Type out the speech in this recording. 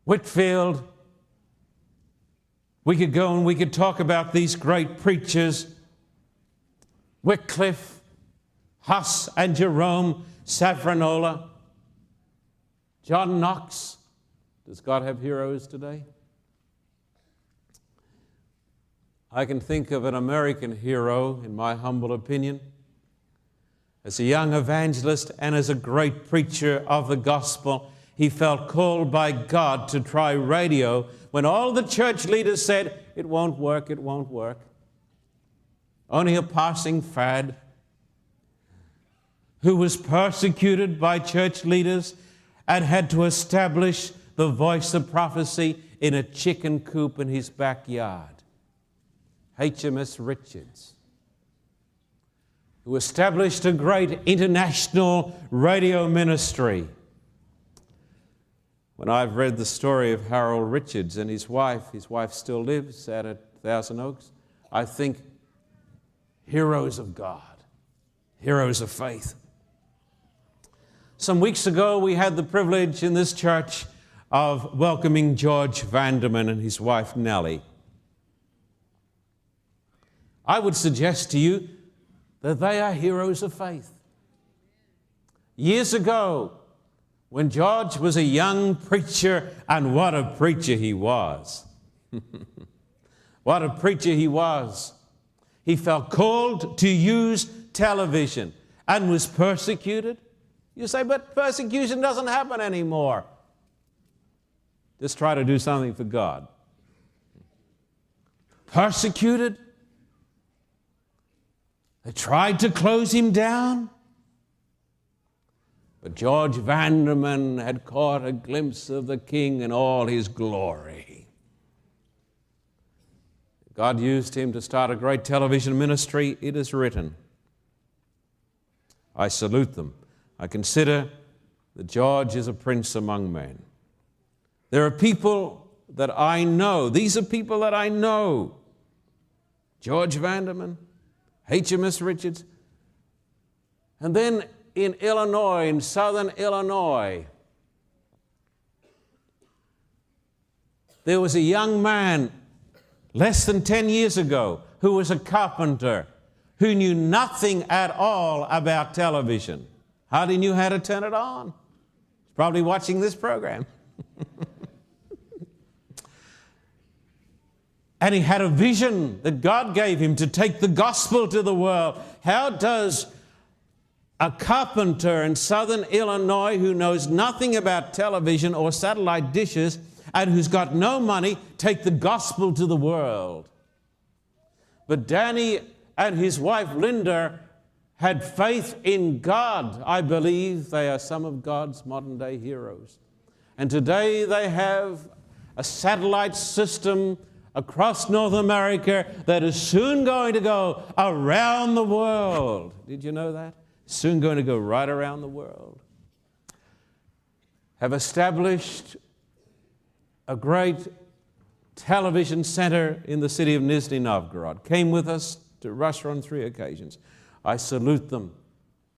Whitfield. We could go and we could talk about these great preachers, Wycliffe, Huss and Jerome, Savonarola, John Knox. Does God have heroes today? I can think of an American hero, in my humble opinion, as a young evangelist and as a great preacher of the gospel. He felt called by God to try radio when all the church leaders said, it won't work, it won't work. Only a passing fad. Who was persecuted by church leaders and had to establish the voice of prophecy in a chicken coop in his backyard. HMS Richards, who established a great international radio ministry. When I've read the story of Harold Richards and his wife still lives out at Thousand Oaks, I think heroes of God, heroes of faith. Some weeks ago, we had the privilege in this church of welcoming George Vandeman and his wife Nellie. I would suggest to you that they are heroes of faith. Years ago, when George was a young preacher, and what a preacher he was. What a preacher he was. He felt called to use television and was persecuted. You say, but persecution doesn't happen anymore. Just try to do something for God. Persecuted. They tried to close him down. But George Vandeman had caught a glimpse of the King in all his glory. God used him to start a great television ministry. It is written. I salute them. I consider that George is a prince among men. There are people that I know. These are people that I know. George Vandeman, HMS Richards. And then in Illinois, in southern Illinois, there was a young man less than 10 years ago who was a carpenter who knew nothing at all about television. Hardly knew how to turn it on. He's probably watching this program. And he had a vision that God gave him to take the gospel to the world. How does a carpenter in southern Illinois who knows nothing about television or satellite dishes and who's got no money take the gospel to the world? But Danny and his wife Linda had faith in God. I believe they are some of God's modern-day heroes. And today they have a satellite system across North America that is soon going to go around the world. Did you know that? Soon going to go right around the world. Have established a great television center in the city of Nizhny Novgorod. Came with us to Russia on 3 occasions. I salute them.